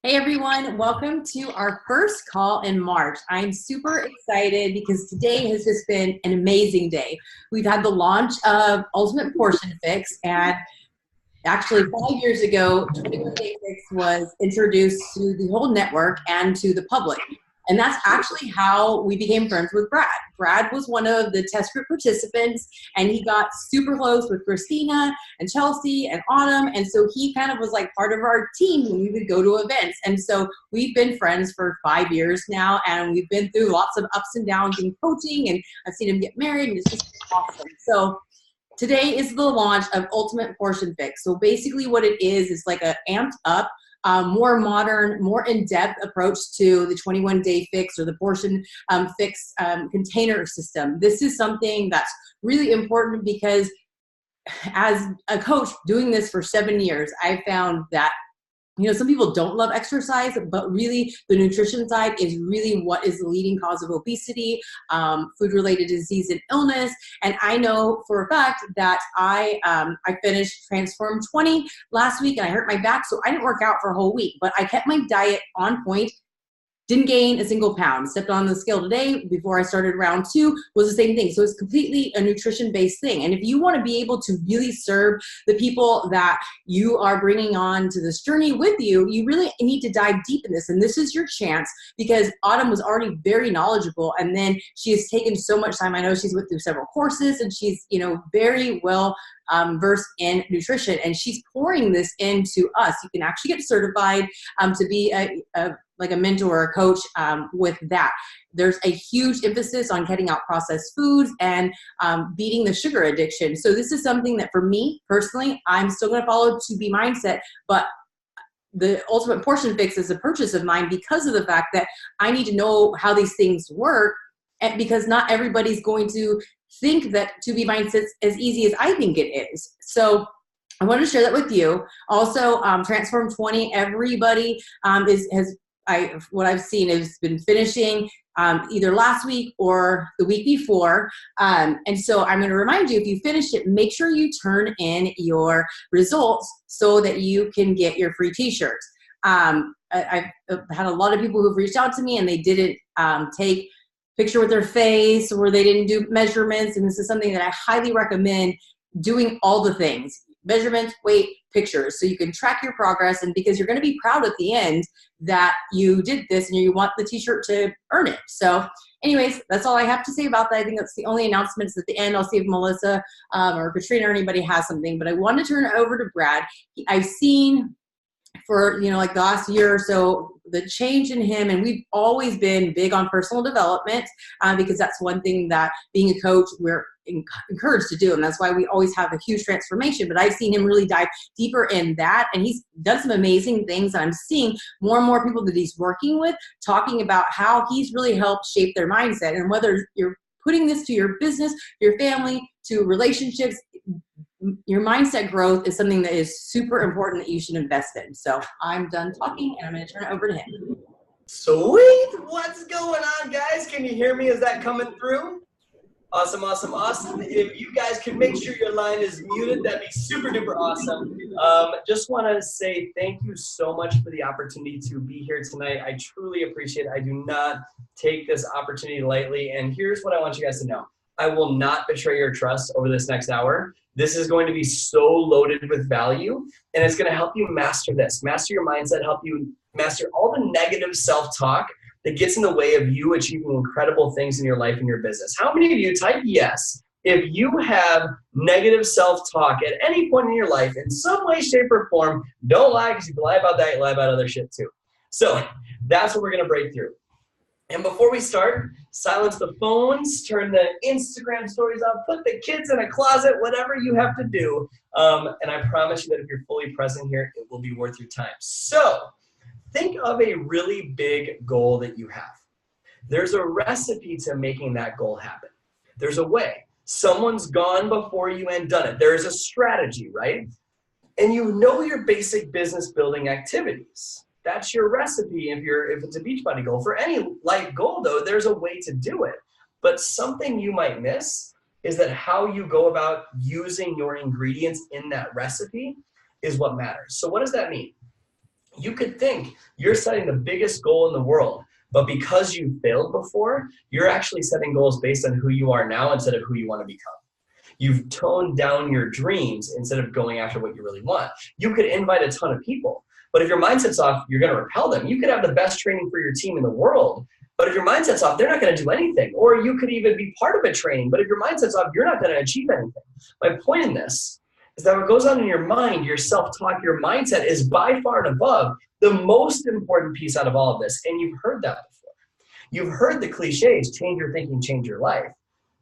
Hey everyone, welcome to our first call in March. I'm super excited because today has just been an amazing day. We've had the launch of Ultimate Portion Fix, and actually 5 years ago, 21 Day Fix was introduced to the whole network and to the public. And that's actually how we became friends with Brad. Brad was one of the test group participants, and he got super close with Christina and Chelsea and Autumn. And so he kind of was like part of our team when we would go to events. And so we've been friends for 5 years now, and we've been through lots of ups and downs in coaching, and I've seen him get married, and it's just awesome. So today is the launch of Ultimate Portion Fix. So basically what it is like a amped up, more modern, more in-depth approach to the 21-day fix or the portion fix container system. This is something that's really important because as a coach doing this for 7 years, I found that some people don't love exercise, but really the nutrition side is really what is the leading cause of obesity, food-related disease and illness. And I know for a fact that I finished Transform 20 last week and I hurt my back, so I didn't work out for a whole week, but I kept my diet on point. Didn't gain a single pound. Stepped on the scale today before I started round 2 was the same thing. So it's completely a nutrition-based thing. And if you want to be able to really serve the people that you are bringing on to this journey with you, you really need to dive deep in this. And this is your chance because Autumn was already very knowledgeable. And then she has taken so much time. I know she's went through several courses and she's, very well versed in nutrition. And she's pouring this into us. You can actually get certified to be like a mentor or a coach with that. There's a huge emphasis on cutting out processed foods and beating the sugar addiction. So this is something that for me personally, I'm still going to follow To Be Mindset, but the Ultimate Portion Fix is a purchase of mine because of the fact that I need to know how these things work, and because not everybody's going to think that To Be Mindset's as easy as I think it is. So I wanted to share that with you. Also, Transform 20, everybody what I've seen has been finishing either last week or the week before. And so I'm going to remind you, if you finish it, make sure you turn in your results so that you can get your free t-shirts. I've had a lot of people who've reached out to me and they didn't take picture with their face or they didn't do measurements. And this is something that I highly recommend doing all the things. Measurements, weight, pictures, so you can track your progress, and because you're going to be proud at the end that you did this and you want the t-shirt to earn it. So anyways, that's all I have to say about that. I think that's the only announcements at the end. I'll see if Melissa or Katrina or anybody has something, but I want to turn it over to Brad. I've seen for like the last year or so the change in him, and we've always been big on personal development because that's one thing that being a coach we're encouraged to do, and that's why we always have a huge transformation. But I've seen him really dive deeper in that, and he's done some amazing things. And I'm seeing more and more people that he's working with talking about how he's really helped shape their mindset. And whether you're putting this to your business, your family, to relationships, your mindset growth is something that is super important that you should invest in. So I'm done talking and I'm going to turn it over to him. Sweet. What's going on, guys? Can you hear me? Is that coming through? Awesome, awesome, awesome. If you guys could make sure your line is muted, that'd be super duper awesome. Just want to say thank you so much for the opportunity to be here tonight. I truly appreciate it. I do not take this opportunity lightly. And here's what I want you guys to know. I will not betray your trust over this next hour. This is going to be so loaded with value, and it's going to help you master this, master your mindset, help you master all the negative self-talk that gets in the way of you achieving incredible things in your life and your business. How many of you type yes if you have negative self-talk at any point in your life in some way, shape, or form? Don't lie, because you can lie about that, you lie about other shit too. So that's what we're going to break through. And before we start, silence the phones, turn the Instagram stories off, put the kids in a closet, whatever you have to do. And I promise you that if you're fully present here, it will be worth your time. So think of a really big goal that you have. There's a recipe to making that goal happen. There's a way. Someone's gone before you and done it. There is a strategy, right? And you know your basic business building activities. That's your recipe if it's a Beachbody goal. For any life goal, though, there's a way to do it. But something you might miss is that how you go about using your ingredients in that recipe is what matters. So what does that mean? You could think you're setting the biggest goal in the world, but because you failed before, you're actually setting goals based on who you are now instead of who you want to become. You've toned down your dreams instead of going after what you really want. You could invite a ton of people, but if your mindset's off, you're going to repel them. You could have the best training for your team in the world, but if your mindset's off, they're not going to do anything. Or you could even be part of a training, but if your mindset's off, you're not going to achieve anything. My point in this is that what goes on in your mind, your self-talk, your mindset is by far and above the most important piece out of all of this. And you've heard that before. You've heard the cliches, change your thinking, change your life.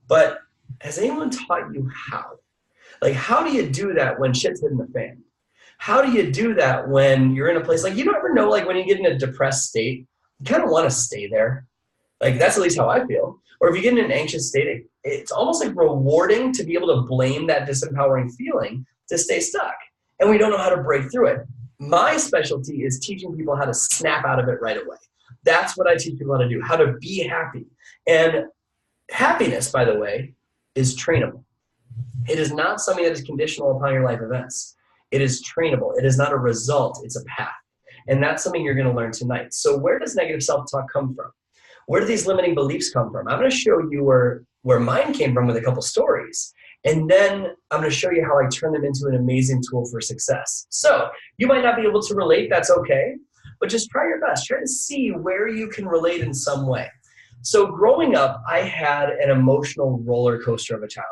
But has anyone taught you how? Like, how do you do that when shit's hitting the fan? How do you do that when you're in a place, like, you don't ever know, like when you get in a depressed state, you kind of want to stay there. Like, that's at least how I feel. Or if you get in an anxious state, it's almost like rewarding to be able to blame that disempowering feeling to stay stuck. And we don't know how to break through it. My specialty is teaching people how to snap out of it right away. That's what I teach people how to do, how to be happy. And happiness, by the way, is trainable. It is not something that is conditional upon your life events. It is trainable. It is not a result. It's a path. And that's something you're going to learn tonight. So where does negative self-talk come from? Where do these limiting beliefs come from? I'm going to show you where mine came from with a couple stories. And then I'm going to show you how I turn them into an amazing tool for success. So you might not be able to relate. That's okay. But just try your best. Try to see where you can relate in some way. So growing up, I had an emotional roller coaster of a childhood.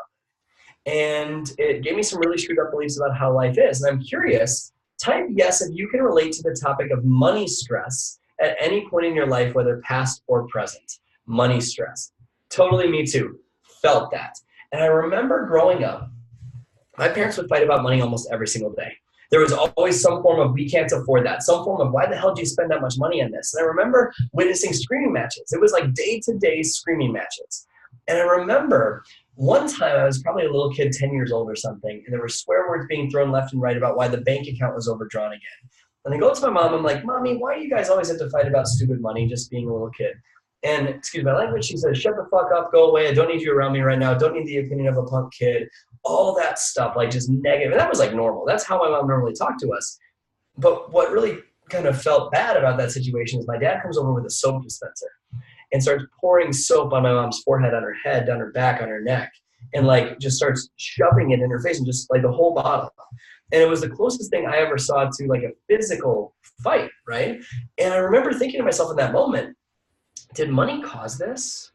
And it gave me some really screwed up beliefs about how life is. And I'm curious, type yes if you can relate to the topic of money stress at any point in your life, whether past or present. Money stress. Totally me too. Felt that. And I remember growing up, my parents would fight about money almost every single day. There was always some form of, we can't afford that. Some form of, why the hell do you spend that much money on this? And I remember witnessing screaming matches. It was like day-to-day screaming matches. And I remember one time I was probably a little kid, 10 years old or something, and there were swear words being thrown left and right about why the bank account was overdrawn again. And I go to my mom, I'm like, Mommy, why do you guys always have to fight about stupid money, just being a little kid? And excuse my language, she says, shut the fuck up, go away, I don't need you around me right now, don't need the opinion of a punk kid, all that stuff, like just negative. And that was like normal. That's how my mom normally talked to us. But what really kind of felt bad about that situation is my dad comes over with a soap dispenser and starts pouring soap on my mom's forehead, on her head, down her back, on her neck, and like just starts shoving it in her face and just like the whole bottle. And it was the closest thing I ever saw to like a physical fight, right? And I remember thinking to myself in that moment, did money cause this?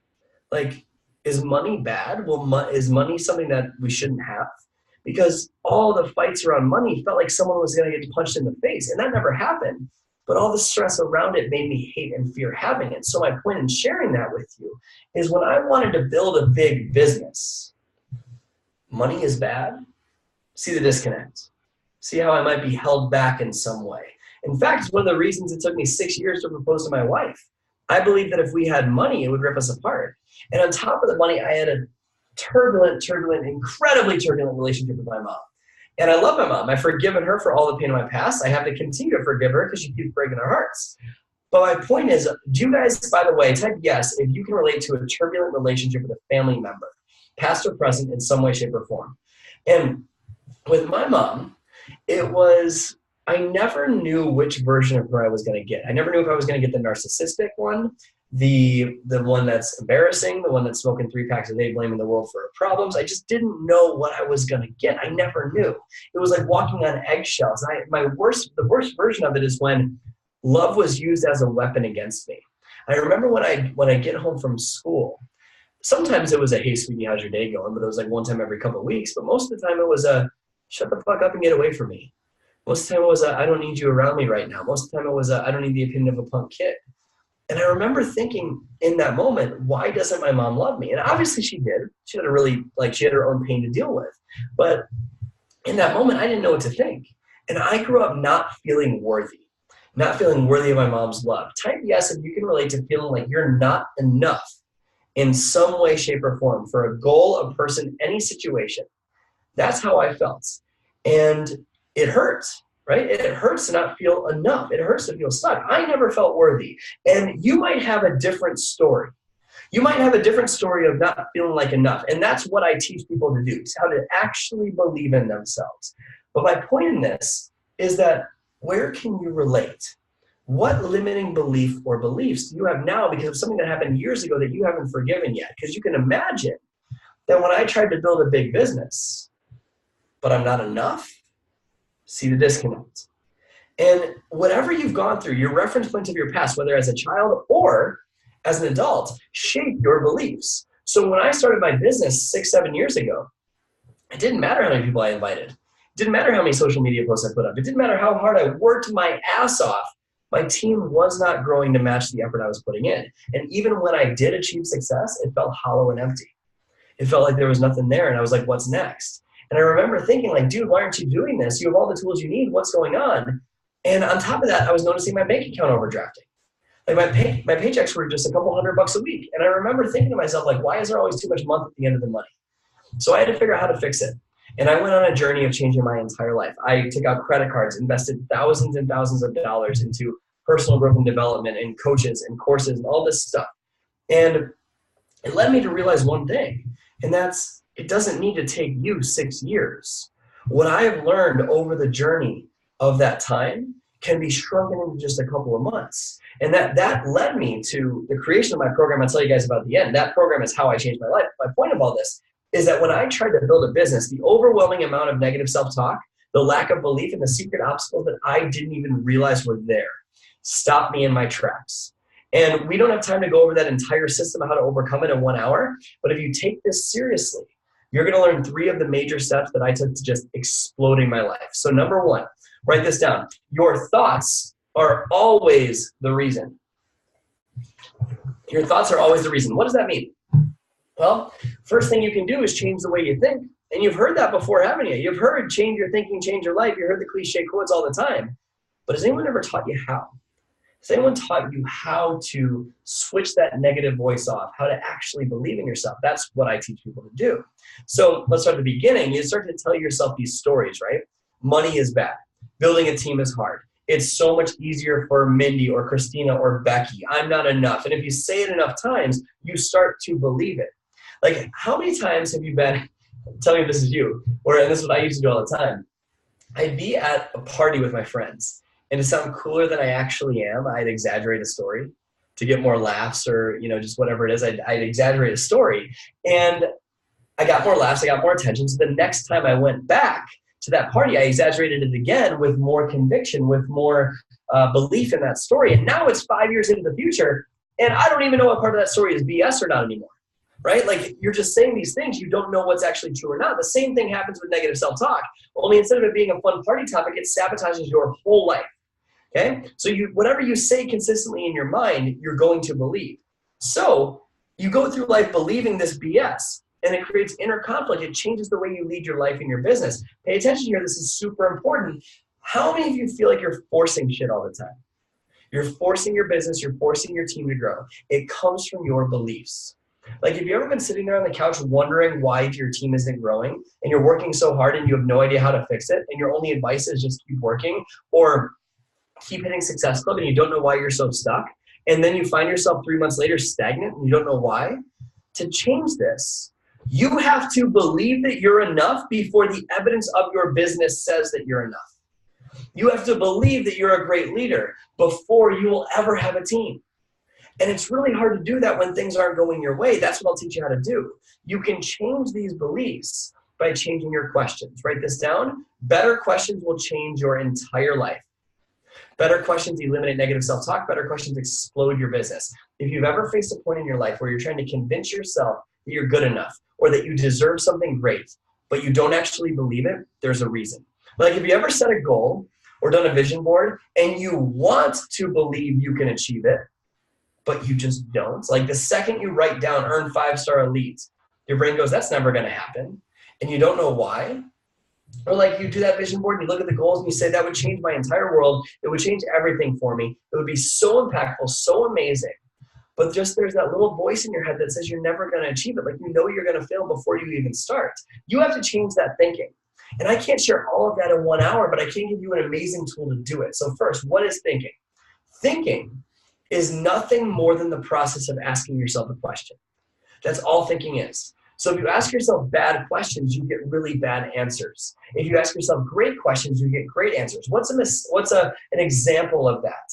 Like, is money bad? Well, is money something that we shouldn't have? Because all the fights around money felt like someone was going to get punched in the face, and that never happened. But all the stress around it made me hate and fear having it. So my point in sharing that with you is when I wanted to build a big business, money is bad. See the disconnect. See how I might be held back in some way. In fact, it's one of the reasons it took me 6 years to propose to my wife. I believe that if we had money, it would rip us apart. And on top of the money, I had a turbulent, incredibly turbulent relationship with my mom. And I love my mom. I've forgiven her for all the pain of my past. I have to continue to forgive her because she keeps breaking our hearts. But my point is, do you guys, by the way, type yes if you can relate to a turbulent relationship with a family member, past or present, in some way, shape, or form. And with my mom, it was, I never knew which version of her I was going to get. I never knew if I was going to get the narcissistic one, the one that's embarrassing, the one that's smoking 3 packs a day, blaming the world for her problems. I just didn't know what I was going to get. I never knew. It was like walking on eggshells. The worst version of it is when love was used as a weapon against me. I remember when I get home from school, sometimes it was a, hey, sweetie, how's your day going? But it was like one time every couple of weeks. But most of the time it was a, shut the fuck up and get away from me. Most of the time it was a, I don't need you around me right now. Most of the time it was a, I don't need the opinion of a punk kid. And I remember thinking in that moment, why doesn't my mom love me? And obviously she did. She had a really, she had her own pain to deal with. But in that moment, I didn't know what to think. And I grew up not feeling worthy of my mom's love. Type yes if you can relate to feeling like you're not enough in some way, shape, or form for a goal, a person, any situation. That's how I felt. And it hurts, right? It hurts to not feel enough. It hurts to feel stuck. I never felt worthy. And you might have a different story. You might have a different story of not feeling like enough. And that's what I teach people to do, is how to actually believe in themselves. But my point in this is that where can you relate? What limiting belief or beliefs do you have now because of something that happened years ago that you haven't forgiven yet? Because you can imagine that when I tried to build a big business, but I'm not enough, see the disconnect. And whatever you've gone through, your reference points of your past, whether as a child or as an adult, shape your beliefs. So when I started my business 6-7 years ago, it didn't matter how many people I invited. It didn't matter how many social media posts I put up. It didn't matter how hard I worked my ass off. My team was not growing to match the effort I was putting in. And even when I did achieve success, it felt hollow and empty. It felt like there was nothing there. And I was like, what's next? And I remember thinking like, dude, why aren't you doing this? You have all the tools you need. What's going on? And on top of that, I was noticing my bank account overdrafting. Like my paychecks were just a couple $100 a week. And I remember thinking to myself, like, why is there always too much month at the end of the money? So I had to figure out how to fix it. And I went on a journey of changing my entire life. I took out credit cards, invested thousands and thousands of dollars into personal growth and development and coaches and courses and all this stuff. And it led me to realize one thing, and that's it doesn't need to take you 6 years. What I have learned over the journey of that time can be shrunken into just a couple of months. And that led me to the creation of my program I'll tell you guys about at the end. That program is how I changed my life. My point of all this is that when I tried to build a business, the overwhelming amount of negative self-talk, the lack of belief, and the secret obstacles that I didn't even realize were there stopped me in my tracks. And we don't have time to go over that entire system of how to overcome it in 1 hour. But if you take this seriously, you're going to learn 3 of the major steps that I took to just exploding my life. So number 1, write this down. Your thoughts are always the reason. Your thoughts are always the reason. What does that mean? Well, first thing you can do is change the way you think. And you've heard that before, haven't you? You've heard change your thinking, change your life. You heard the cliche quotes all the time. But has anyone ever taught you how? Has anyone taught you how to switch that negative voice off, how to actually believe in yourself? That's what I teach people to do. So let's start at the beginning. You start to tell yourself these stories, right? Money is bad. Building a team is hard. It's so much easier for Mindy or Christina or Becky. I'm not enough. And if you say it enough times, you start to believe it. Like, how many times have you been, tell me if this is you, and this is what I used to do all the time. I'd be at a party with my friends, and to sound cooler than I actually am, I'd exaggerate a story to get more laughs or, just whatever it is. I'd exaggerate a story. And I got more laughs, I got more attention. So the next time I went back to that party, I exaggerated it again with more conviction, with more belief in that story. And now it's 5 years into the future, and I don't even know what part of that story is BS or not anymore. Right? Like, you're just saying these things. You don't know what's actually true or not. The same thing happens with negative self-talk. Only instead of it being a fun party topic, it sabotages your whole life. Okay? So whatever you say consistently in your mind, you're going to believe. So you go through life believing this BS, and it creates inner conflict. It changes the way you lead your life and your business. Pay attention here. This is super important. How many of you feel like you're forcing shit all the time? You're forcing your business. You're forcing your team to grow. It comes from your beliefs. Like, have you ever been sitting there on the couch wondering why your team isn't growing, and you're working so hard and you have no idea how to fix it, and your only advice is just keep working or keep hitting Success Club, and you don't know why you're so stuck, and then you find yourself 3 months later stagnant and you don't know why? To change this, you have to believe that you're enough before the evidence of your business says that you're enough. You have to believe that you're a great leader before you will ever have a team. And it's really hard to do that when things aren't going your way. That's what I'll teach you how to do. You can change these beliefs by changing your questions. Write this down. Better questions will change your entire life. Better questions eliminate negative self-talk. Better questions explode your business. If you've ever faced a point in your life where you're trying to convince yourself that you're good enough or that you deserve something great, but you don't actually believe it, there's a reason. Like, if you ever set a goal or done a vision board and you want to believe you can achieve it, but you just don't. Like, the second you write down earn 5-star elite, your brain goes, that's never going to happen. And you don't know why. Or like, you do that vision board and you look at the goals and you say, that would change my entire world. It would change everything for me. It would be so impactful, so amazing. But just there's that little voice in your head that says you're never going to achieve it. Like, you know you're going to fail before you even start. You have to change that thinking. And I can't share all of that in 1 hour, but I can give you an amazing tool to do it. So first, what is thinking? Thinking is nothing more than the process of asking yourself a question. That's all thinking is. So if you ask yourself bad questions, you get really bad answers. If you ask yourself great questions, you get great answers. What's an example of that?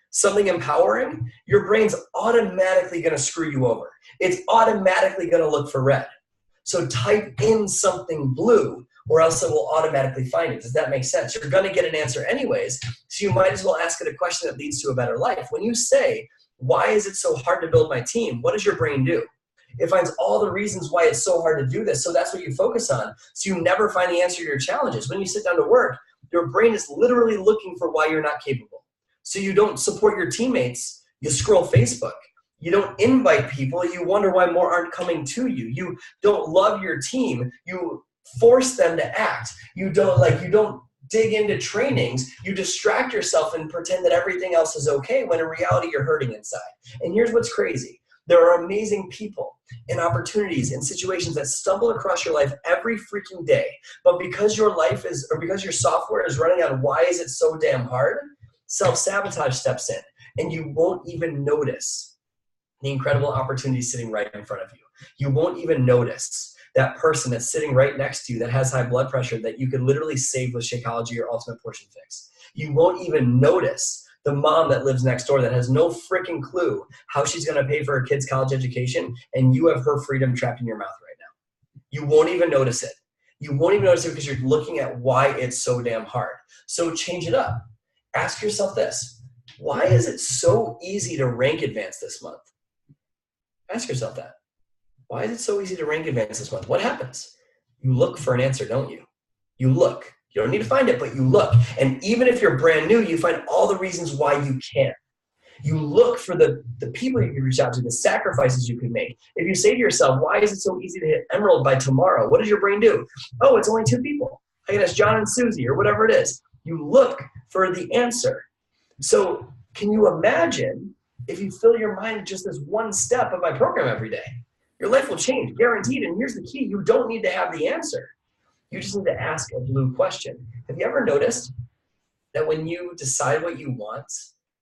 something empowering, your brain's automatically going to screw you over. It's automatically going to look for red. So type in something blue or else it will automatically find it. Does that make sense? You're going to get an answer anyways, so you might as well ask it a question that leads to a better life. When you say, why is it so hard to build my team? What does your brain do? It finds all the reasons why it's so hard to do this, so that's what you focus on. So you never find the answer to your challenges. When you sit down to work, your brain is literally looking for why you're not capable. So you don't support your teammates, you scroll Facebook. You don't invite people, you wonder why more aren't coming to you. You don't love your team, you force them to act. You don't dig into trainings, you distract yourself and pretend that everything else is okay when in reality you're hurting inside. And here's what's crazy. There are amazing people and opportunities and situations that stumble across your life every freaking day. But because your life is, or because your software is running on why is it so damn hard, self-sabotage steps in and you won't even notice the incredible opportunity sitting right in front of you. You won't even notice that person that's sitting right next to you that has high blood pressure that you could literally save with Shakeology or Ultimate Portion Fix. You won't even notice the mom that lives next door that has no freaking clue how she's going to pay for her kid's college education, and you have her freedom trapped in your mouth right now. You won't even notice it. You won't even notice it because you're looking at why it's so damn hard. So change it up. Ask yourself this. Why is it so easy to rank advance this month? Ask yourself that. Why is it so easy to rank advance this month? What happens? You look for an answer, don't you? You look. You don't need to find it, but you look. And even if you're brand new, you find all the reasons why you can. You look for the people you can reach out to, the sacrifices you can make. If you say to yourself, why is it so easy to hit Emerald by tomorrow? What does your brain do? Oh, it's only 2 people. I can ask John and Susie or whatever it is. You look for the answer. So can you imagine if you fill your mind with just this one step of my program every day? Your life will change, guaranteed. And here's the key. You don't need to have the answer. You just need to ask a blue question. Have you ever noticed that when you decide what you want,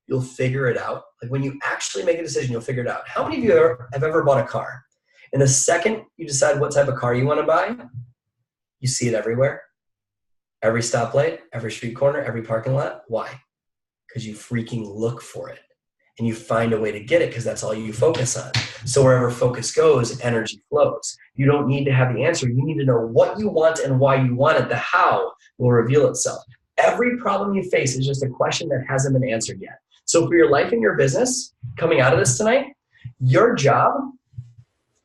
you'll figure it out? Like when you actually make a decision, you'll figure it out. How many of you have ever bought a car? And the second you decide what type of car you want to buy, you see it everywhere. Every stoplight, every street corner, every parking lot. Why? Because you freaking look for it. And you find a way to get it because that's all you focus on. So wherever focus goes, energy flows. You don't need to have the answer. You need to know what you want and why you want it. The how will reveal itself. Every problem you face is just a question that hasn't been answered yet. So for your life and your business, coming out of this tonight, your job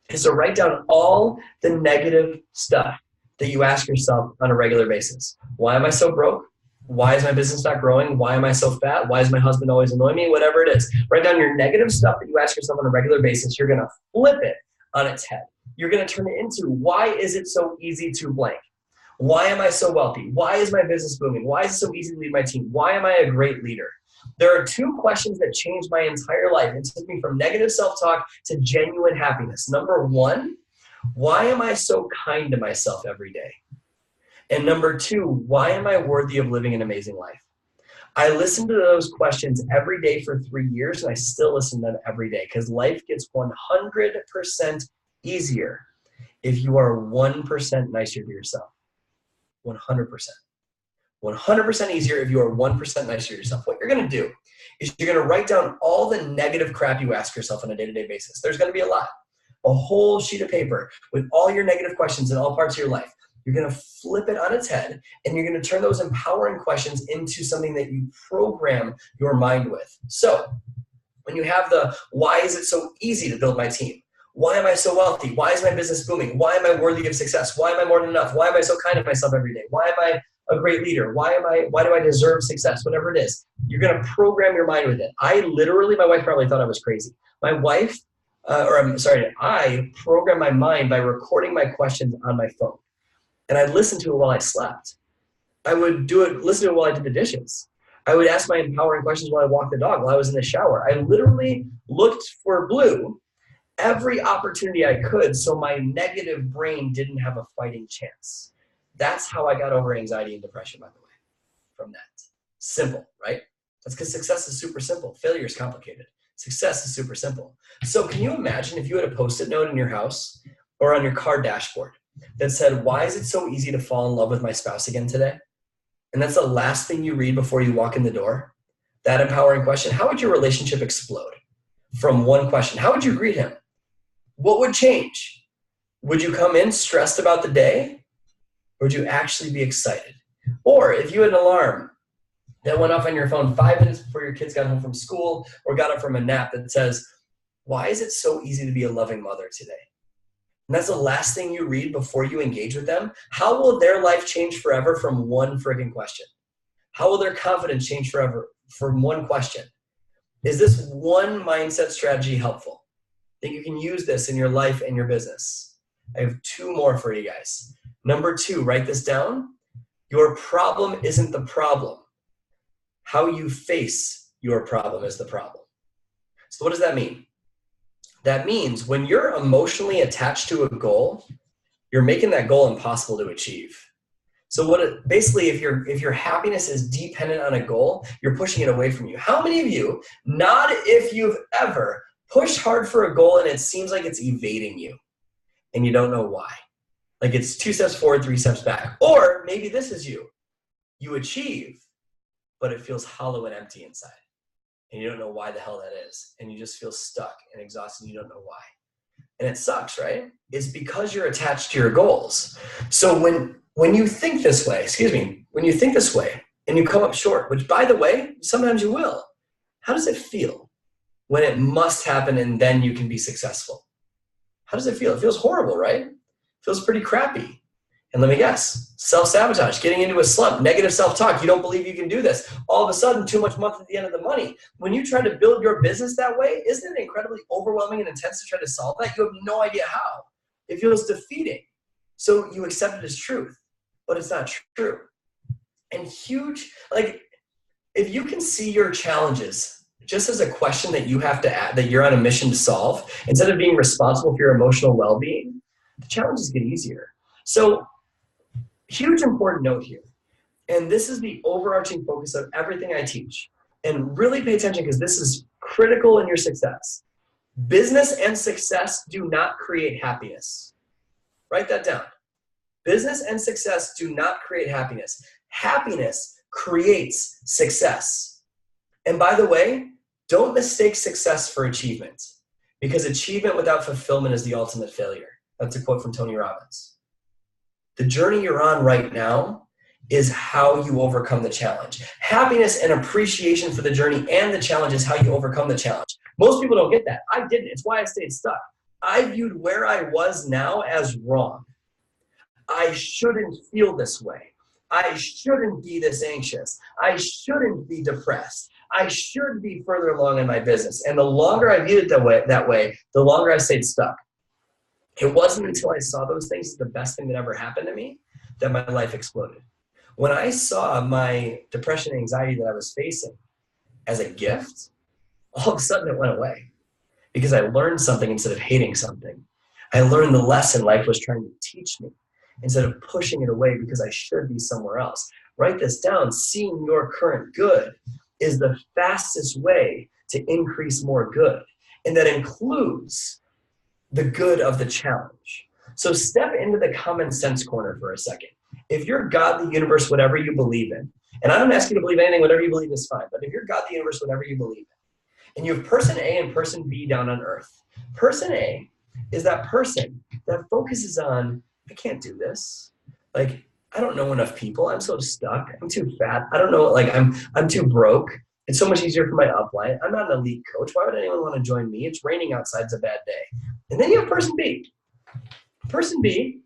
is to write down all the negative stuff that you ask yourself on a regular basis. Why am I so broke? Why is my business not growing? Why am I so fat? Why does my husband always annoy me? Whatever it is. Write down your negative stuff that you ask yourself on a regular basis. You're going to flip it on its head. You're going to turn it into, why is it so easy to blank? Why am I so wealthy? Why is my business booming? Why is it so easy to lead my team? Why am I a great leader? There are 2 questions that changed my entire life. It took me from negative self-talk to genuine happiness. Number 1, why am I so kind to myself every day? And number 2, why am I worthy of living an amazing life? I listened to those questions every day for 3 years, and I still listen to them every day because life gets 100% easier if you are 1% nicer to yourself. 100%. 100% easier if you are 1% nicer to yourself. What you're going to do is you're going to write down all the negative crap you ask yourself on a day-to-day basis. There's going to be a lot. A whole sheet of paper with all your negative questions in all parts of your life. You're going to flip it on its head, and you're going to turn those empowering questions into something that you program your mind with. So when you have the, why is it so easy to build my team? Why am I so wealthy? Why is my business booming? Why am I worthy of success? Why am I more than enough? Why am I so kind to myself every day? Why am I a great leader? Why do I deserve success? Whatever it is, you're going to program your mind with it. I wife probably thought I was crazy. I programmed my mind by recording my questions on my phone. And I'd listen to it while I slept. I would listen to it while I did the dishes. I would ask my empowering questions while I walked the dog, while I was in the shower. I literally looked for blue every opportunity I could so my negative brain didn't have a fighting chance. That's how I got over anxiety and depression, by the way, from that. Simple, right? That's because success is super simple. Failure is complicated. Success is super simple. So can you imagine if you had a Post-it note in your house or on your car dashboard that said, why is it so easy to fall in love with my spouse again today? And that's the last thing you read before you walk in the door. that empowering question, how would your relationship explode from one question? How would you greet him? What would change? Would you come in stressed about the day? Or would you actually be excited? Or if you had an alarm that went off on your phone 5 minutes before your kids got home from school or got up from a nap that says, why is it so easy to be a loving mother today? And that's the last thing you read before you engage with them. How will their life change forever from one friggin' question? How will their confidence change forever from one question? Is this one mindset strategy helpful? Think you can use this in your life and your business? I have 2 more for you guys. Number 2, write this down. Your problem isn't the problem. How you face your problem is the problem. So what does that mean? That means when you're emotionally attached to a goal, you're making that goal impossible to achieve. So basically, if your happiness is dependent on a goal, you're pushing it away from you. How many of you, not if you've ever, pushed hard for a goal and it seems like it's evading you and you don't know why? Like it's 2 steps forward, 3 steps back. Or maybe this is you. You achieve, but it feels hollow and empty inside. And you don't know why the hell that is. And you just feel stuck and exhausted and you don't know why. And it sucks, right? It's because you're attached to your goals. So when you think this way, when you think this way and you come up short, which by the way, sometimes you will, how does it feel when it must happen and then you can be successful? How does it feel? It feels horrible, right? It feels pretty crappy. And let me guess, self-sabotage, getting into a slump, negative self-talk, you don't believe you can do this. All of a sudden, too much month at the end of the money. When you try to build your business that way, isn't it incredibly overwhelming and intense to try to solve that? You have no idea how. It feels defeating. So you accept it as truth, but it's not true. And huge, like if you can see your challenges just as a question that you have to add, that you're on a mission to solve, instead of being responsible for your emotional well-being, the challenges get easier. So huge important note here, and this is the overarching focus of everything I teach, and really pay attention because this is critical in your success. Business and success do not create happiness. Write that down. Business and success do not create happiness. Happiness creates success. And by the way, don't mistake success for achievement, because achievement without fulfillment is the ultimate failure. That's a quote from Tony Robbins. The journey you're on right now is how you overcome the challenge. Happiness and appreciation for the journey and the challenge is how you overcome the challenge. Most people don't get that. I didn't. It's why I stayed stuck. I viewed where I was now as wrong. I shouldn't feel this way. I shouldn't be this anxious. I shouldn't be depressed. I should be further along in my business. And the longer I viewed it that way, the longer I stayed stuck. It wasn't until I saw those things as the best thing that ever happened to me that my life exploded. When I saw my depression and anxiety that I was facing as a gift, all of a sudden it went away because I learned something instead of hating something. I learned the lesson life was trying to teach me instead of pushing it away because I should be somewhere else. Write this down. Seeing your current good is the fastest way to increase more good. And that includes the good of the challenge. So step into the common sense corner for a second. If you're God, the universe, whatever you believe in, and I don't ask you to believe anything, whatever you believe is fine, but if you're God, the universe, whatever you believe in, and you have person A and person B down on earth, person A is that person that focuses on, I can't do this. Like, I don't know enough people. I'm so stuck. I'm too fat. I don't know. Like, I'm too broke. It's so much easier for my upline. I'm not an elite coach. Why would anyone want to join me? It's raining outside. It's a bad day. And then you have person B. Person B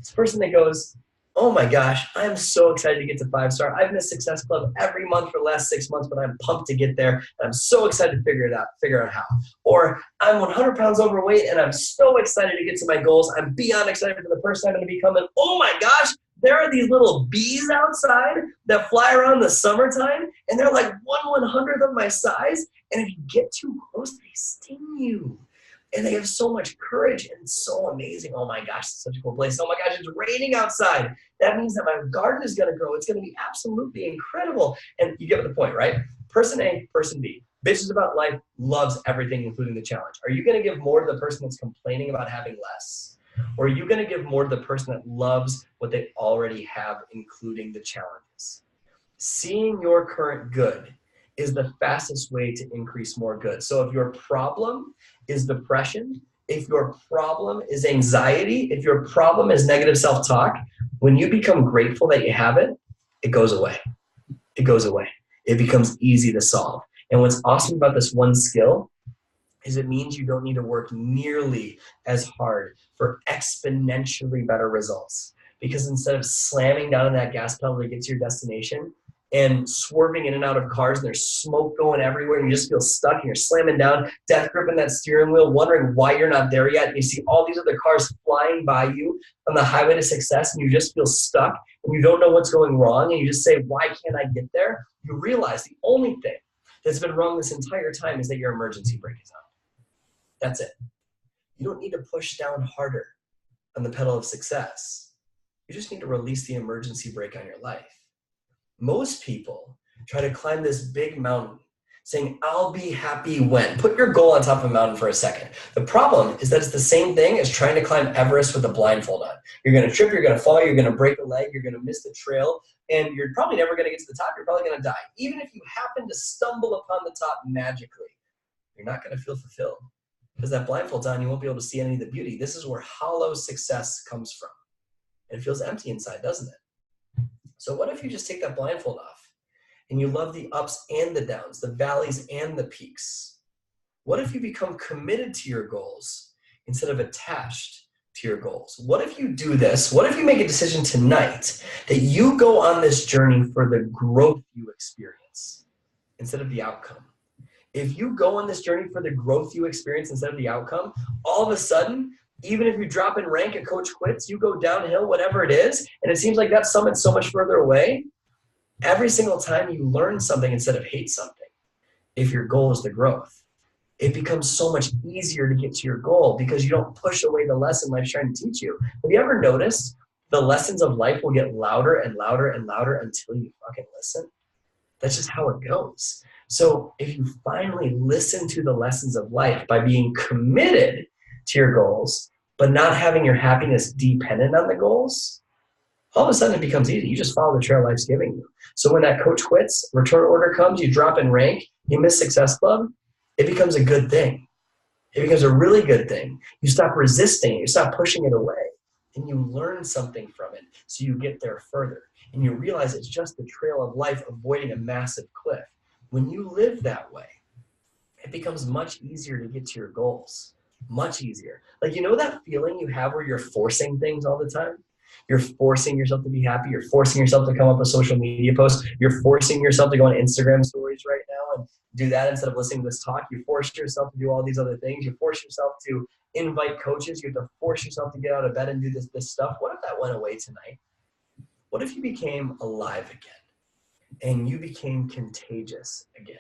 is the person that goes, oh my gosh, I'm so excited to get to 5-star. I've missed Success Club every month for the last 6 months, but I'm pumped to get there. And I'm so excited to figure out how. Or I'm 100 pounds overweight and I'm so excited to get to my goals. I'm beyond excited for the person I'm going to become. And oh my gosh, there are these little bees outside that fly around in the summertime, and they're like 1/100th of my size. And if you get too close, they sting you. And they have so much courage, and it's so amazing. Oh my gosh, it's such a cool place. Oh my gosh, it's raining outside. That means that my garden is going to grow. It's going to be absolutely incredible. And you get the point, right? Person A, person B. Bitches about life, loves everything, including the challenge. Are you going to give more to the person that's complaining about having less? Or are you going to give more to the person that loves what they already have, including the challenges? Seeing your current good is the fastest way to increase more good. So if your problem is depression, if your problem is anxiety, if your problem is negative self-talk, when you become grateful that you have it, it goes away. It goes away. It becomes easy to solve. And what's awesome about this one skill is it means you don't need to work nearly as hard for exponentially better results. Because instead of slamming down on that gas pedal to get to your destination and swerving in and out of cars and there's smoke going everywhere and you just feel stuck and you're slamming down, death gripping that steering wheel, wondering why you're not there yet, and you see all these other cars flying by you on the highway to success and you just feel stuck and you don't know what's going wrong and you just say, why can't I get there? You realize the only thing that's been wrong this entire time is that your emergency brake is on. That's it. You don't need to push down harder on the pedal of success. You just need to release the emergency brake on your life. Most people try to climb this big mountain saying, I'll be happy when. Put your goal on top of a mountain for a second. The problem is that it's the same thing as trying to climb Everest with a blindfold on. You're going to trip, you're going to fall, you're going to break a leg, you're going to miss the trail, and you're probably never going to get to the top. You're probably going to die. Even if you happen to stumble upon the top magically, you're not going to feel fulfilled. Because that blindfold's on, you won't be able to see any of the beauty. This is where hollow success comes from. And it feels empty inside, doesn't it? So what if you just take that blindfold off and you love the ups and the downs, the valleys and the peaks? What if you become committed to your goals instead of attached to your goals? What if you do this? What if you make a decision tonight that you go on this journey for the growth you experience instead of the outcome? If you go on this journey for the growth you experience instead of the outcome, all of a sudden, even if you drop in rank, a coach quits, you go downhill, whatever it is, and it seems like that summit's so much further away, every single time you learn something instead of hate something, if your goal is the growth, it becomes so much easier to get to your goal because you don't push away the lesson life's trying to teach you. Have you ever noticed the lessons of life will get louder and louder and louder until you fucking listen? That's just how it goes. So if you finally listen to the lessons of life by being committed to your goals, but not having your happiness dependent on the goals, all of a sudden it becomes easy. You just follow the trail life's giving you. So when that coach quits, return order comes, you drop in rank, you miss Success Club, it becomes a good thing. It becomes a really good thing. You stop resisting it, you stop pushing it away, and you learn something from it so you get there further. And you realize it's just the trail of life avoiding a massive cliff. When you live that way, it becomes much easier to get to your goals. Much easier. Like, you know that feeling you have where you're forcing things all the time? You're forcing yourself to be happy. You're forcing yourself to come up with social media posts. You're forcing yourself to go on Instagram stories right now and do that instead of listening to this talk. You force yourself to do all these other things. You force yourself to invite coaches. You have to force yourself to get out of bed and do this stuff. What if that went away tonight? What if you became alive again and you became contagious again?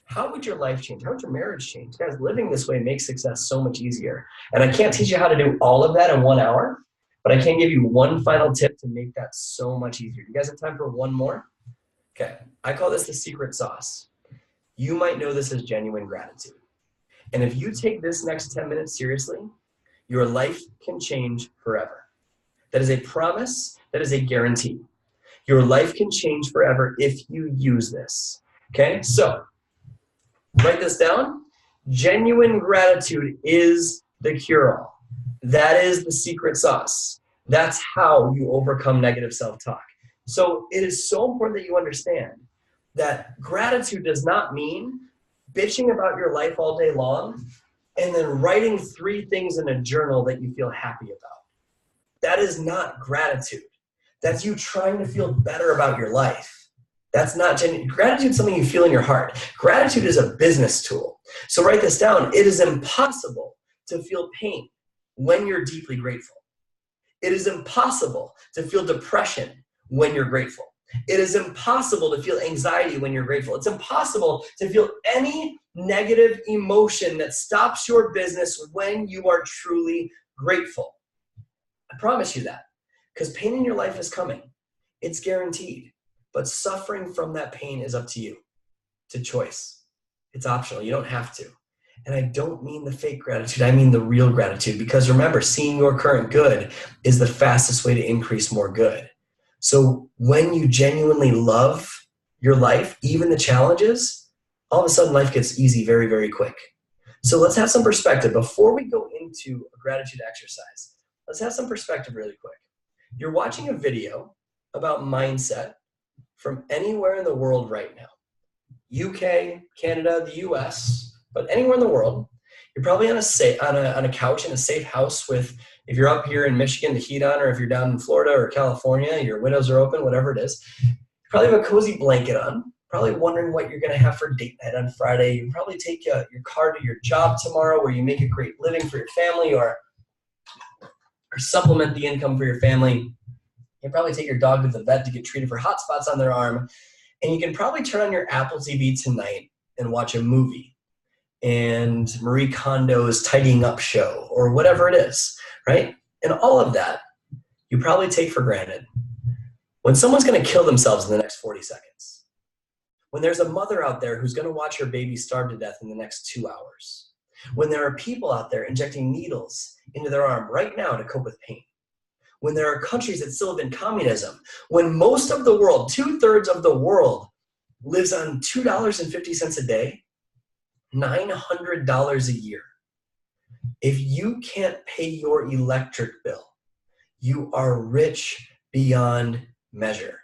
How would your life change? How would your marriage change? Guys, living this way makes success so much easier. And I can't teach you how to do all of that in 1 hour, but I can give you one final tip to make that so much easier. You guys have time for one more? Okay, I call this the secret sauce. You might know this as genuine gratitude. And if you take this next 10 minutes seriously, your life can change forever. That is a promise. That is a guarantee. Your life can change forever if you use this. Okay, so write this down. Genuine gratitude is the cure-all. That is the secret sauce. That's how you overcome negative self-talk. So it is so important that you understand that gratitude does not mean bitching about your life all day long and then writing 3 things in a journal that you feel happy about. That is not gratitude. That's you trying to feel better about your life. That's not genuine. Gratitude is something you feel in your heart. Gratitude is a business tool. So write this down. It is impossible to feel pain when you're deeply grateful. It is impossible to feel depression when you're grateful. It is impossible to feel anxiety when you're grateful. It's impossible to feel any negative emotion that stops your business when you are truly grateful. I promise you that, because pain in your life is coming. It's guaranteed. But suffering from that pain is up to you. It's a choice. It's optional. You don't have to. And I don't mean the fake gratitude. I mean the real gratitude. Because remember, seeing your current good is the fastest way to increase more good. So when you genuinely love your life, even the challenges, all of a sudden life gets easy very, very quick. So let's have some perspective. Before we go into a gratitude exercise, let's have some perspective really quick. You're watching a video about mindset from anywhere in the world right now. UK, Canada, the US, but anywhere in the world. You're probably on a couch in a safe house with, if you're up here in Michigan, the heat on, or if you're down in Florida or California, your windows are open, whatever it is. You probably have a cozy blanket on, probably wondering what you're going to have for date night on Friday. You probably take your car to your job tomorrow where you make a great living for your family or supplement the income for your family. You probably take your dog to the vet to get treated for hot spots on their arm. And you can probably turn on your Apple TV tonight and watch a movie and Marie Kondo's tidying up show or whatever it is, right? And all of that you probably take for granted. When someone's going to kill themselves in the next 40 seconds, when there's a mother out there who's going to watch her baby starve to death in the next 2 hours, when there are people out there injecting needles into their arm right now to cope with pain, when there are countries that still live in communism, when most of the world, 2/3 of the world, lives on $2.50 a day, $900 a year. If you can't pay your electric bill, you are rich beyond measure.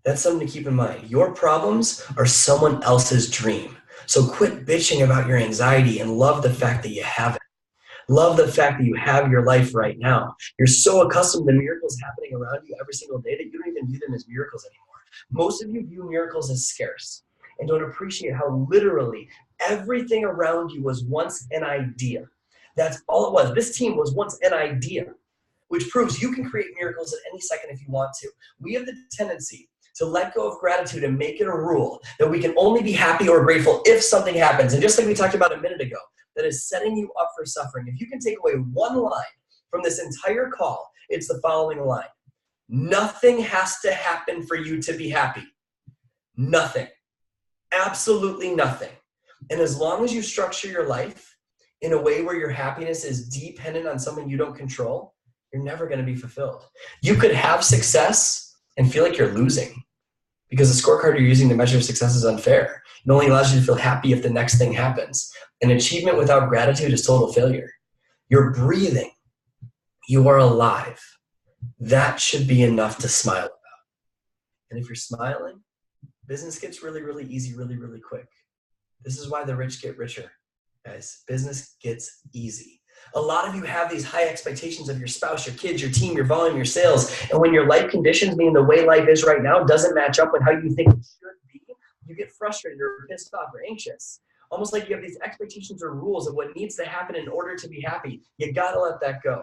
That's something to keep in mind. Your problems are someone else's dream. So quit bitching about your anxiety and love the fact that you have it. Love the fact that you have your life right now. You're so accustomed to miracles happening around you every single day that you don't even view them as miracles anymore. Most of you view miracles as scarce and don't appreciate how literally everything around you was once an idea. That's all it was. This team was once an idea, which proves you can create miracles at any second if you want to. We have the tendency to let go of gratitude and make it a rule that we can only be happy or grateful if something happens. And just like we talked about a minute ago, that is setting you up for suffering. If you can take away one line from this entire call, it's the following line. Nothing has to happen for you to be happy. Nothing. Absolutely nothing. And as long as you structure your life in a way where your happiness is dependent on something you don't control, you're never going to be fulfilled. You could have success and feel like you're losing because the scorecard you're using to measure success is unfair. It only allows you to feel happy if the next thing happens. An achievement without gratitude is total failure. You're breathing. You are alive. That should be enough to smile about. And if you're smiling, business gets really, really easy, really, really quick. This is why the rich get richer, guys. Business gets easy. A lot of you have these high expectations of your spouse, your kids, your team, your volume, your sales. And when your life conditions, meaning the way life is right now, doesn't match up with how you think it should be, you get frustrated or pissed off or anxious. Almost like you have these expectations or rules of what needs to happen in order to be happy. You gotta let that go.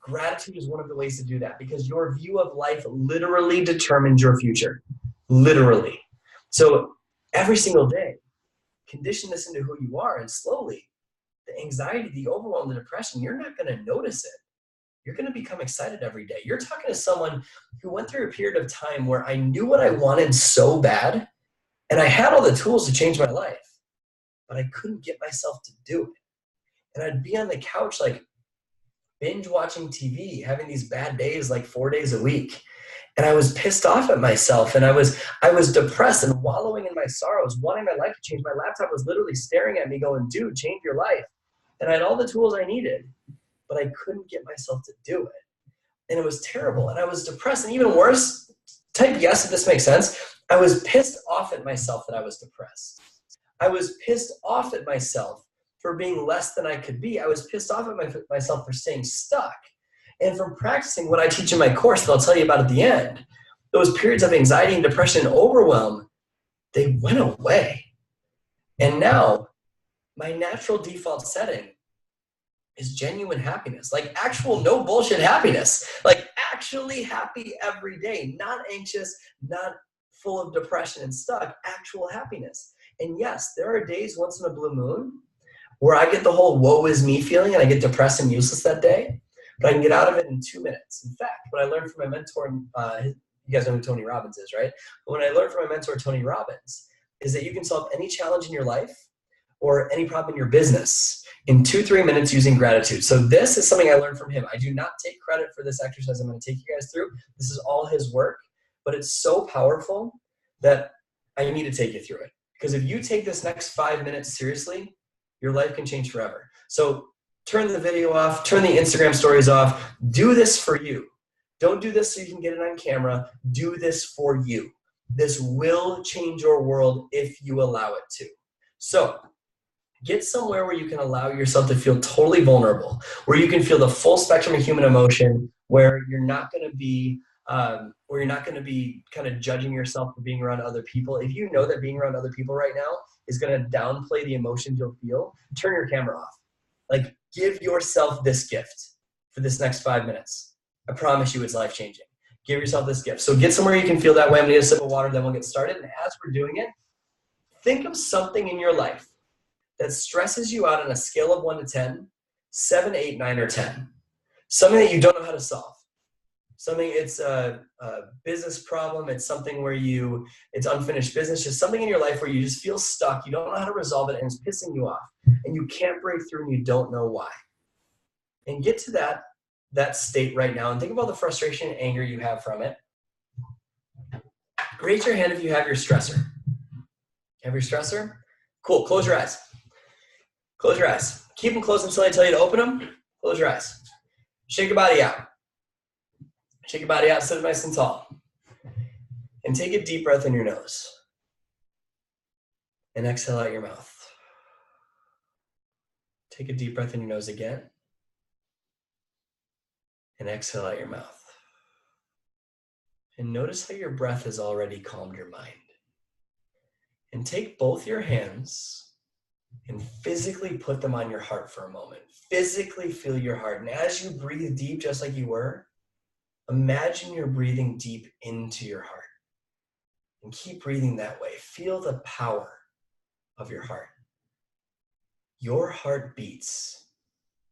Gratitude is one of the ways to do that because your view of life literally determines your future. Literally. So every single day, condition this into who you are, and slowly, the anxiety, the overwhelm, the depression, you're not going to notice it. You're going to become excited every day. You're talking to someone who went through a period of time where I knew what I wanted so bad, and I had all the tools to change my life, but I couldn't get myself to do it. And I'd be on the couch like binge watching TV, having these bad days like 4 days a week. And I was pissed off at myself, and I was depressed and wallowing in my sorrows, wanting my life to change. My laptop was literally staring at me going, dude, change your life. And I had all the tools I needed, but I couldn't get myself to do it. And it was terrible. And I was depressed. And even worse, type yes if this makes sense, I was pissed off at myself that I was depressed. I was pissed off at myself for being less than I could be. I was pissed off at myself for staying stuck. And from practicing what I teach in my course that I'll tell you about at the end, those periods of anxiety and depression and overwhelm, they went away. And now my natural default setting is genuine happiness, like actual no bullshit happiness, like actually happy every day, not anxious, not full of depression and stuck, actual happiness. And yes, there are days once in a blue moon where I get the whole woe is me feeling and I get depressed and useless that day. But I can get out of it in 2 minutes. In fact, what I learned from my mentor, you guys know who Tony Robbins is, right? But when I learned from my mentor, Tony Robbins, is that you can solve any challenge in your life or any problem in your business in 2-3 minutes using gratitude. So this is something I learned from him. I do not take credit for this exercise I'm going to take you guys through. This is all his work, but it's so powerful that I need to take you through it. Because if you take this next 5 minutes seriously, your life can change forever. So turn the video off, turn the Instagram stories off. Do this for you. Don't do this so you can get it on camera. Do this for you. This will change your world if you allow it to. So get somewhere where you can allow yourself to feel totally vulnerable, where you can feel the full spectrum of human emotion, where you're not going to be kind of judging yourself for being around other people. If you know that being around other people right now is going to downplay the emotions you'll feel, turn your camera off. Like, give yourself this gift for this next 5 minutes. I promise you it's life-changing. Give yourself this gift. So get somewhere you can feel that way. I'm going to need a sip of water, then we'll get started. And as we're doing it, think of something in your life that stresses you out on a scale of 1 to 10, 7, 8, 9, or 10. Something that you don't know how to solve. Something, it's a business problem. It's something where it's unfinished business. Just something in your life where you just feel stuck. You don't know how to resolve it and it's pissing you off. And you can't break through and you don't know why. And get to that state right now and think about the frustration and anger you have from it. Raise your hand if you have your stressor. Have your stressor? Cool. Close your eyes. Close your eyes. Keep them closed until I tell you to open them. Close your eyes. Shake your body out. Shake your body out, sit up nice and tall. And take a deep breath in your nose. And exhale out your mouth. Take a deep breath in your nose again. And exhale out your mouth. And notice how your breath has already calmed your mind. And take both your hands and physically put them on your heart for a moment. Physically feel your heart. And as you breathe deep, just like you were, imagine you're breathing deep into your heart. And keep breathing that way. Feel the power of your heart. Your heart beats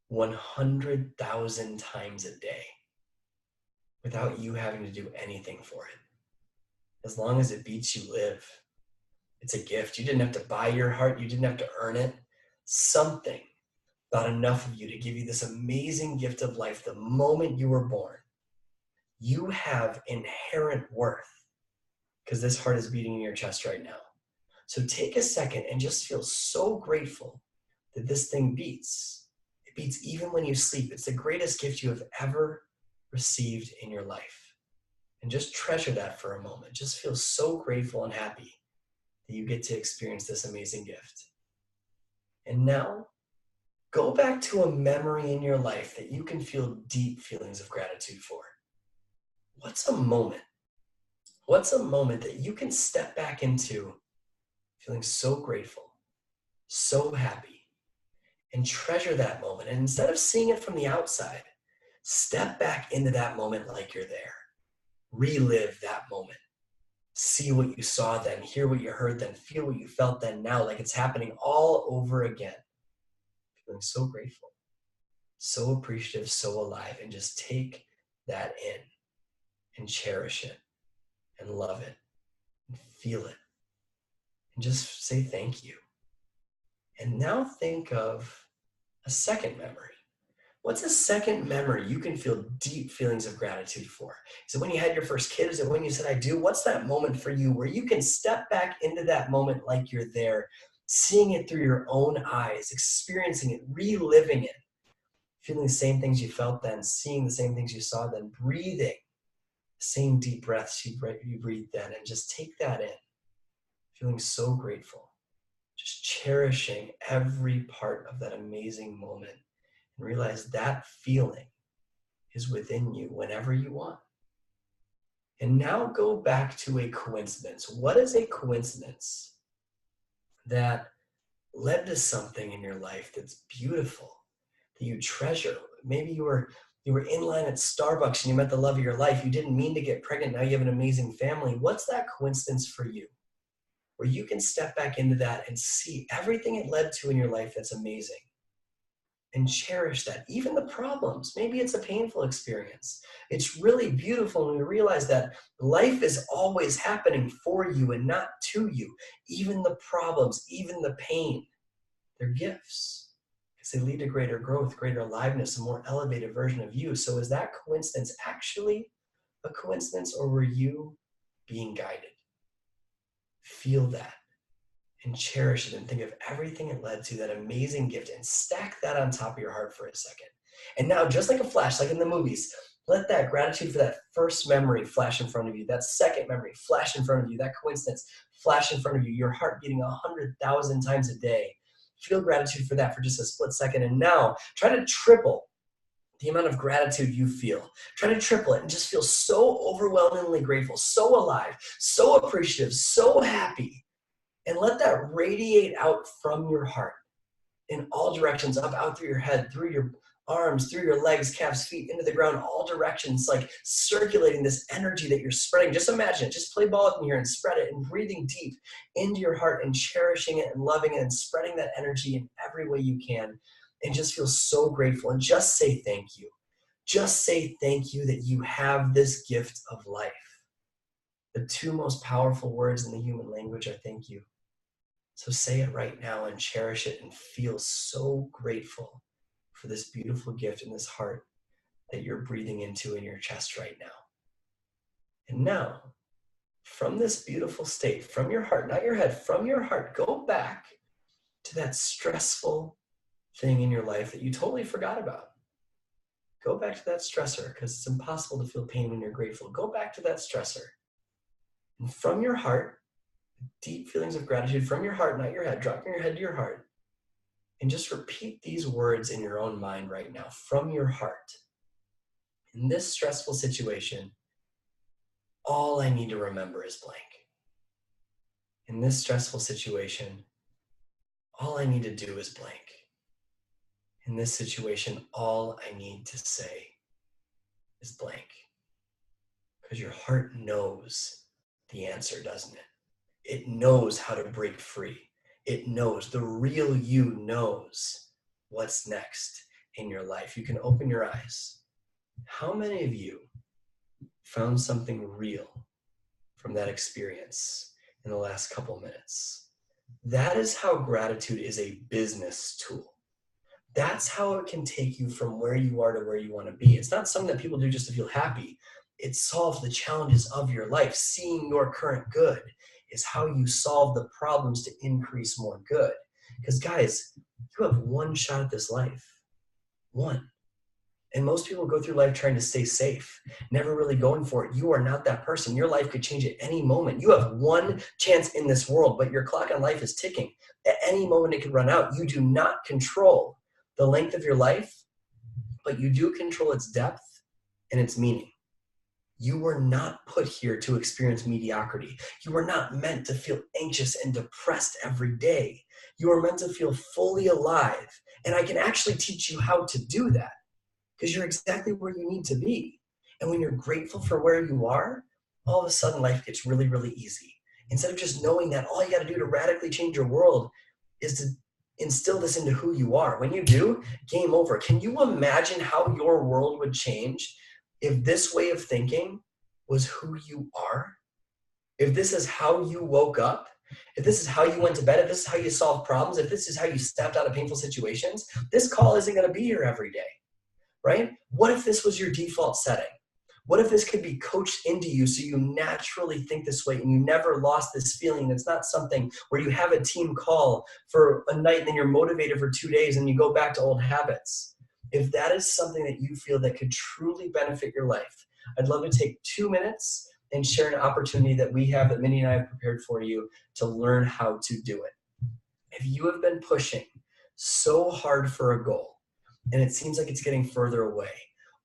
100,000 times a day without you having to do anything for it. As long as it beats, you live. It's a gift. You didn't have to buy your heart. You didn't have to earn it. Something thought enough of you to give you this amazing gift of life the moment you were born. You have inherent worth because this heart is beating in your chest right now. So take a second and just feel so grateful that this thing beats. It beats even when you sleep. It's the greatest gift you have ever received in your life. And just treasure that for a moment. Just feel so grateful and happy that you get to experience this amazing gift. And now, go back to a memory in your life that you can feel deep feelings of gratitude for. What's a moment? What's a moment that you can step back into feeling so grateful, so happy, and treasure that moment? And instead of seeing it from the outside, step back into that moment like you're there. Relive that moment. See what you saw then, hear what you heard then, feel what you felt then, now, like it's happening all over again. Feeling so grateful, so appreciative, so alive, and just take that in and cherish it and love it and feel it and just say thank you. And now think of a second memory. What's a second memory you can feel deep feelings of gratitude for? Is it when you had your first kid? Is it when you said, I do? What's that moment for you where you can step back into that moment like you're there, seeing it through your own eyes, experiencing it, reliving it, feeling the same things you felt then, seeing the same things you saw then, breathing the same deep breaths you breathed then, and just take that in, feeling so grateful, just cherishing every part of that amazing moment. And realize that feeling is within you whenever you want. And now go back to a coincidence. What is a coincidence that led to something in your life that's beautiful, that you treasure? Maybe you were in line at Starbucks and you met the love of your life. You didn't mean to get pregnant. Now you have an amazing family. What's that coincidence for you? Where you can step back into that and see everything it led to in your life that's amazing. And cherish that, even the problems. Maybe it's a painful experience. It's really beautiful when we realize that life is always happening for you and not to you. Even the problems, even the pain, they're gifts because they lead to greater growth, greater aliveness, a more elevated version of you. So is that coincidence actually a coincidence, or were you being guided? Feel that and cherish it and think of everything it led to, that amazing gift, and stack that on top of your heart for a second. And now, just like a flash, like in the movies, let that gratitude for that first memory flash in front of you, that second memory flash in front of you, that coincidence flash in front of you, your heart beating 100,000 times a day. Feel gratitude for that for just a split second. And now try to triple the amount of gratitude you feel. Try to triple it and just feel so overwhelmingly grateful, so alive, so appreciative, so happy. And let that radiate out from your heart in all directions, up, out through your head, through your arms, through your legs, calves, feet, into the ground, all directions, like circulating this energy that you're spreading. Just imagine it. Just play ball with me here and spread it, and breathing deep into your heart and cherishing it and loving it and spreading that energy in every way you can. And just feel so grateful and just say thank you. Just say thank you that you have this gift of life. The two most powerful words in the human language are thank you. So say it right now and cherish it and feel so grateful for this beautiful gift in this heart that you're breathing into in your chest right now. And now, from this beautiful state, from your heart, not your head, from your heart, go back to that stressful thing in your life that you totally forgot about. Go back to that stressor, because it's impossible to feel pain when you're grateful. Go back to that stressor. And from your heart, deep feelings of gratitude from your heart, not your head, dropping your head to your heart. And just repeat these words in your own mind right now, from your heart. In this stressful situation, all I need to remember is blank. In this stressful situation, all I need to do is blank. In this situation, all I need to say is blank. Because your heart knows the answer, doesn't it? It knows how to break free. It knows, the real you knows what's next in your life. You can open your eyes. How many of you found something real from that experience in the last couple minutes? That is how gratitude is a business tool. That's how it can take you from where you are to where you want to be. It's not something that people do just to feel happy. It solves the challenges of your life. Seeing your current good is how you solve the problems to increase more good. Because guys, you have one shot at this life. One. And most people go through life trying to stay safe, never really going for it. You are not that person. Your life could change at any moment. You have one chance in this world, but your clock on life is ticking. At any moment it could run out. You do not control the length of your life, but you do control its depth and its meaning. You were not put here to experience mediocrity. You were not meant to feel anxious and depressed every day. You are meant to feel fully alive. And I can actually teach you how to do that, because you're exactly where you need to be. And when you're grateful for where you are, all of a sudden life gets really, really easy. Instead of just knowing that all you got to do to radically change your world is to instill this into who you are. When you do, game over. Can you imagine how your world would change if this way of thinking was who you are? If this is how you woke up, if this is how you went to bed, if this is how you solve problems, if this is how you stepped out of painful situations, this call isn't going to be here every day, right? What if this was your default setting? What if this could be coached into you so you naturally think this way and you never lost this feeling? It's not something where you have a team call for a night and then you're motivated for 2 days and you go back to old habits. If that is something that you feel that could truly benefit your life, I'd love to take 2 minutes and share an opportunity that we have, that Minnie and I have prepared for you, to learn how to do it. If you have been pushing so hard for a goal and it seems like it's getting further away,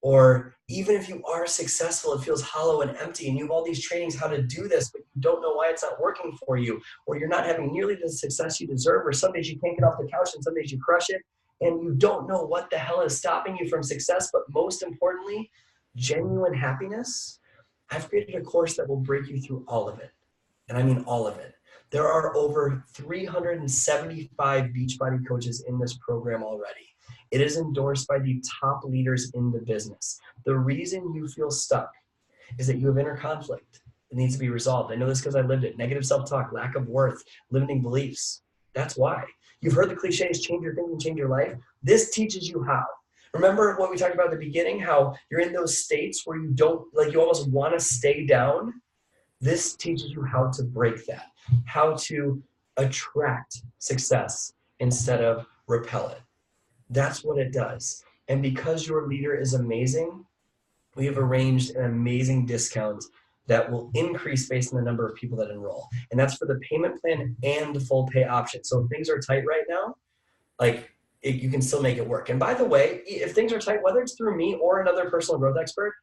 or even if you are successful, it feels hollow and empty, and you have all these trainings how to do this, but you don't know why it's not working for you, or you're not having nearly the success you deserve, or some days you can't get off the couch and some days you crush it, and you don't know what the hell is stopping you from success, but most importantly, genuine happiness, I've created a course that will break you through all of it. And I mean all of it. There are over 375 Beachbody coaches in this program already. It is endorsed by the top leaders in the business. The reason you feel stuck is that you have inner conflict that needs to be resolved. I know this because I lived it. Negative self-talk, lack of worth, limiting beliefs. That's why. You've heard the cliches, change your thinking, change your life. This teaches you how. Remember what we talked about at the beginning, how you're in those states where you don't, like you almost want to stay down? This teaches you how to break that, how to attract success instead of repel it. That's what it does. And because your leader is amazing, we have arranged an amazing discount that will increase based on the number of people that enroll. And that's for the payment plan and the full pay option. So if things are tight right now, you can still make it work. And by the way, if things are tight, whether it's through me or another personal growth expert,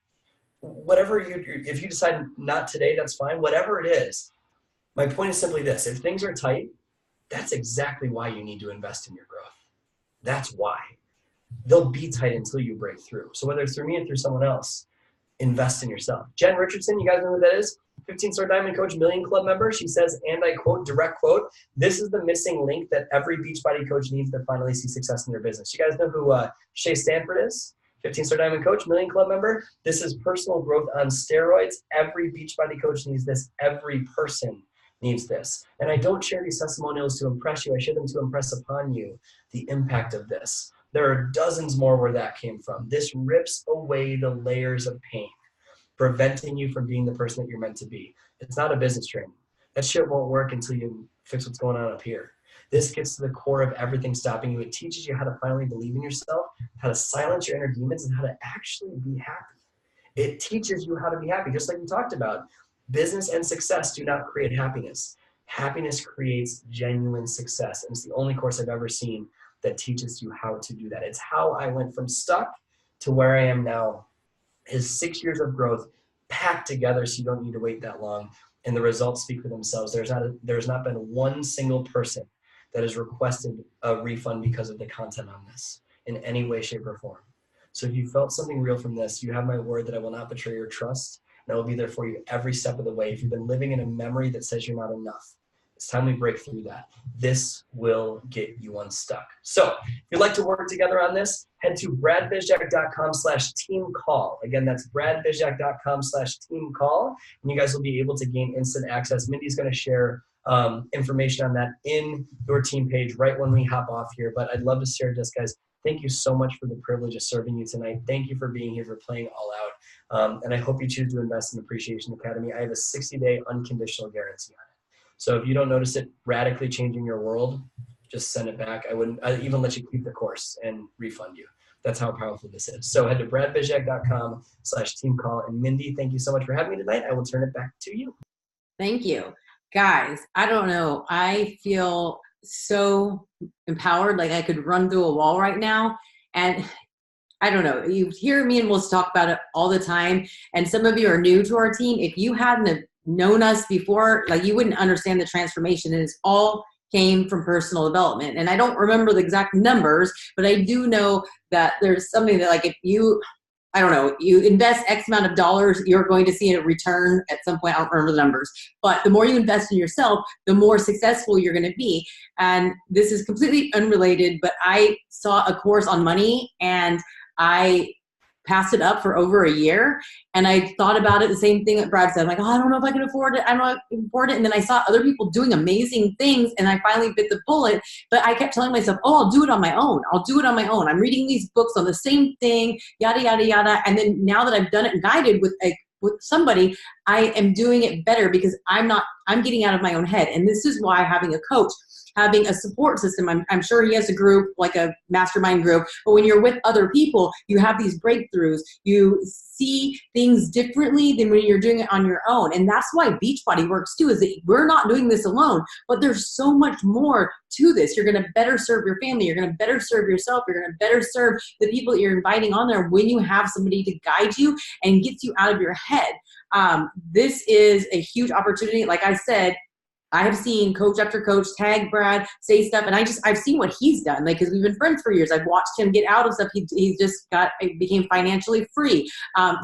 whatever if you decide not today, that's fine. Whatever it is, my point is simply this: if things are tight, that's exactly why you need to invest in your growth. That's why. They'll be tight until you break through. So whether it's through me or through someone else, invest in yourself. Jen Richardson, you guys know who that is? 15-star Diamond Coach, Million Club member. She says, and I quote, direct quote, "This is the missing link that every Beachbody coach needs to finally see success in their business." You guys know who Shay Stanford is? 15-star Diamond Coach, Million Club member. This is personal growth on steroids. Every Beachbody coach needs this. Every person needs this. And I don't share these testimonials to impress you. I share them to impress upon you the impact of this. There are dozens more where that came from. This rips away the layers of pain, preventing you from being the person that you're meant to be. It's not a business training. That shit won't work until you fix what's going on up here. This gets to the core of everything stopping you. It teaches you how to finally believe in yourself, how to silence your inner demons, and how to actually be happy. It teaches you how to be happy, just like we talked about. Business and success do not create happiness. Happiness creates genuine success. And it's the only course I've ever seen that teaches you how to do that. It's how I went from stuck to where I am now. Is 6 years of growth packed together so you don't need to wait that long. And the results speak for themselves. There's not been one single person that has requested a refund because of the content on this in any way, shape, or form. So if you felt something real from this, you have my word that I will not betray your trust, and I will be there for you every step of the way. If you've been living in a memory that says you're not enough, it's time we break through that. This will get you unstuck. So if you'd like to work together on this, head to bradbizjack.com/team call. Again, that's bradbizjack.com/team call. And you guys will be able to gain instant access. Mindy's going to share information on that in your team page right when we hop off here. But I'd love to share this, guys. Thank you so much for the privilege of serving you tonight. Thank you for being here, for playing all out. And I hope you choose to invest in Appreciation Academy. I have a 60-day unconditional guarantee on it. So if you don't notice it radically changing your world, just send it back. I'd even let you keep the course and refund you. That's how powerful this is. So head to bradbizjack.com/team call. And Mindy, thank you so much for having me tonight. I will turn it back to you. Thank you. Guys, I don't know. I feel so empowered, like I could run through a wall right now. And I don't know, you hear me and we'll talk about it all the time. And some of you are new to our team. If you hadn't have known us before, like you wouldn't understand the transformation. And it's all came from personal development. And I don't remember the exact numbers, but I do know that there's something that, like, if you, I don't know, you invest X amount of dollars, you're going to see a return at some point. I don't remember the numbers, but the more you invest in yourself, the more successful you're going to be. And this is completely unrelated, but I saw a course on money and I passed it up for over a year. And I thought about it, the same thing that Brad said. I'm like, oh, I don't know if I can afford it. I don't know if I can afford it. And then I saw other people doing amazing things and I finally bit the bullet. But I kept telling myself, oh, I'll do it on my own. I'll do it on my own. I'm reading these books on the same thing, yada, yada, yada. And then now that I've done it and guided with somebody, I am doing it better because I'm getting out of my own head. And this is why having a coach, having a support system, I'm sure he has a group, like a mastermind group, but when you're with other people, you have these breakthroughs. You see things differently than when you're doing it on your own. And that's why Beachbody works too, is that we're not doing this alone, but there's so much more to this. You're going to better serve your family. You're going to better serve yourself. You're going to better serve the people that you're inviting on there when you have somebody to guide you and gets you out of your head. This is a huge opportunity. Like I said, I have seen coach after coach tag Brad, say stuff, and I've seen what he's done. Like, because we've been friends for years. I've watched him get out of stuff. He just became financially free.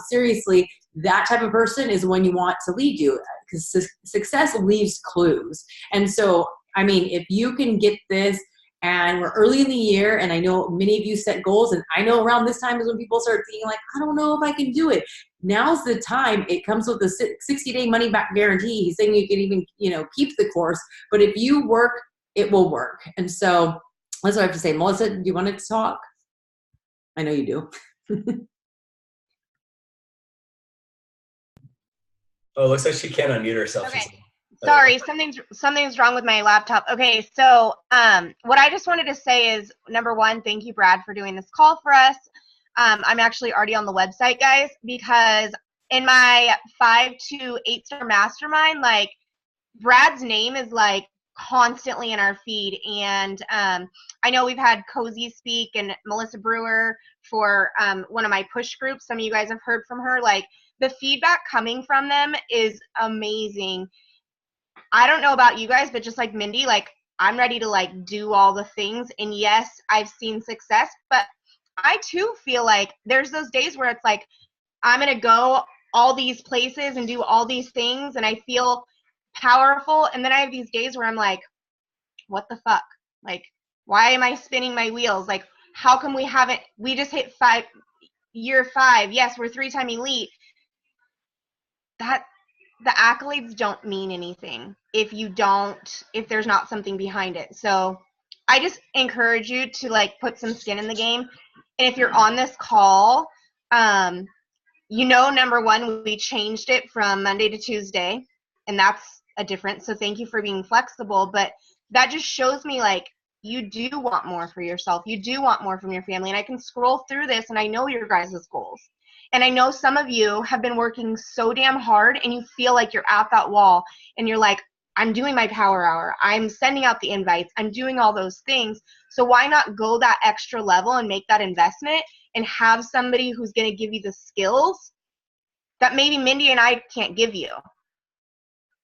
Seriously, that type of person is when you want to lead you, because success leaves clues. And so, I mean, if you can get this, and we're early in the year, and I know many of you set goals, and I know around this time is when people start thinking like, I don't know if I can do it. Now's the time. It comes with a 60-day money back guarantee. He's saying you can even, keep the course, but if you work, it will work. And so that's what I have to say. Melissa, do you want to talk? I know you do. Oh, it looks like she can't unmute herself. Okay. Sorry, something's wrong with my laptop. Okay, so what I just wanted to say is, number one, thank you, Brad, for doing this call for us. I'm actually already on the website, guys, because in my 5 to 8 star mastermind, like Brad's name is like constantly in our feed, and I know we've had Cozy speak and Melissa Brewer for one of my push groups. Some of you guys have heard from her. Like the feedback coming from them is amazing. I don't know about you guys, but just like Mindy, like I'm ready to like do all the things. And yes, I've seen success, but I too feel like there's those days where it's like, I'm going to go all these places and do all these things and I feel powerful. And then I have these days where I'm like, what the fuck? Like, why am I spinning my wheels? Like, how come we just hit year 5. Yes, we're 3-time elite. The accolades don't mean anything if there's not something behind it. So I just encourage you to like put some skin in the game. And if you're on this call, number one, we changed it from Monday to Tuesday, and that's a difference. So thank you for being flexible. But that just shows me like you do want more for yourself. You do want more from your family. And I can scroll through this and I know your guys' goals. And I know some of you have been working so damn hard and you feel like you're at that wall and you're like, I'm doing my power hour. I'm sending out the invites. I'm doing all those things. So why not go that extra level and make that investment and have somebody who's going to give you the skills that maybe Mindy and I can't give you,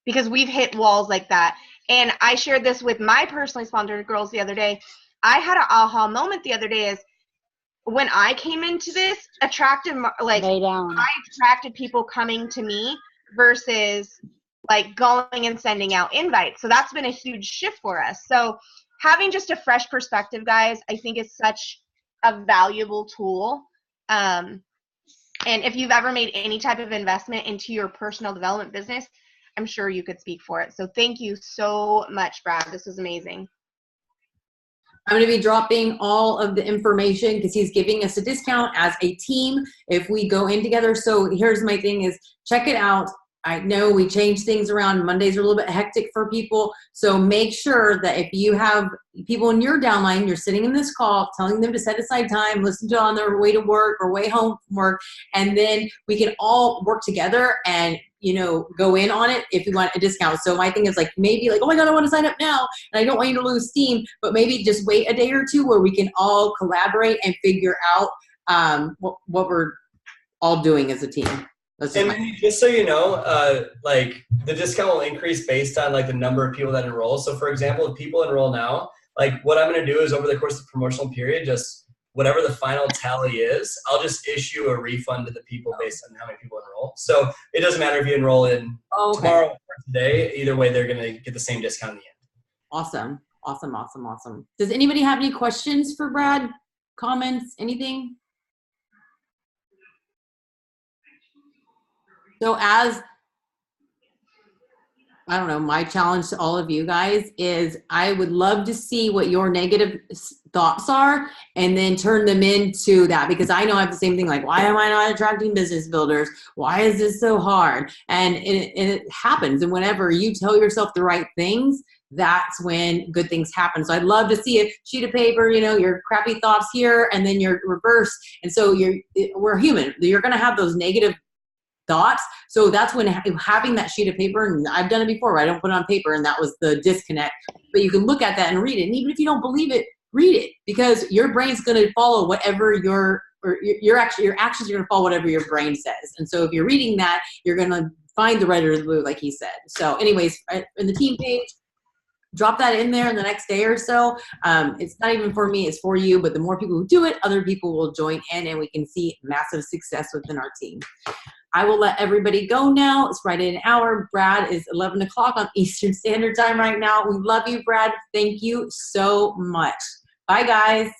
because we've hit walls like that. And I shared this with my personally sponsored girls the other day. I had an aha moment the other day is, when I came into this, I attracted people coming to me versus like going and sending out invites. So that's been a huge shift for us. So having just a fresh perspective, guys, I think is such a valuable tool. And if you've ever made any type of investment into your personal development business, I'm sure you could speak for it. So thank you so much, Brad. This was amazing. I'm going to be dropping all of the information because he's giving us a discount as a team if we go in together. So here's my thing is check it out. I know we change things around. Mondays are a little bit hectic for people. So make sure that if you have people in your downline, you're sitting in this call, telling them to set aside time, listen to it on their way to work or way home from work, and then we can all work together and go in on it if you want a discount. So my thing is like, maybe like, oh my God, I want to sign up now. And I don't want you to lose steam, but maybe just wait a day or two where we can all collaborate and figure out what we're all doing as a team. And just so you know, like the discount will increase based on like the number of people that enroll. So for example, if people enroll now, like what I'm going to do is over the course of the promotional period, just whatever the final tally is, I'll just issue a refund to the people based on how many people enroll. So it doesn't matter if you enroll in tomorrow or today, either way, they're going to get the same discount in the end. Awesome. Does anybody have any questions for Brad? Comments, anything? So my challenge to all of you guys is I would love to see what your negative thoughts are and then turn them into that, because I know I have the same thing, like, why am I not attracting business builders? Why is this so hard? And it happens. And whenever you tell yourself the right things, that's when good things happen. So I'd love to see a sheet of paper, your crappy thoughts here, and then your reverse. And so we're human. You're going to have those negative thoughts. So that's when having that sheet of paper, and I've done it before, right? I don't put it on paper, and that was the disconnect. But you can look at that and read it. And even if you don't believe it, read it, because your brain's going to follow whatever your actions are going to follow whatever your brain says. And so if you're reading that, you're going to find the red or the blue, like he said. So anyways, in the team page, drop that in there in the next day or so. It's not even for me, it's for you. But the more people who do it, other people will join in, and we can see massive success within our team. I will let everybody go now. It's right in an hour. Brad is 11 o'clock on Eastern Standard Time right now. We love you, Brad. Thank you so much. Bye, guys.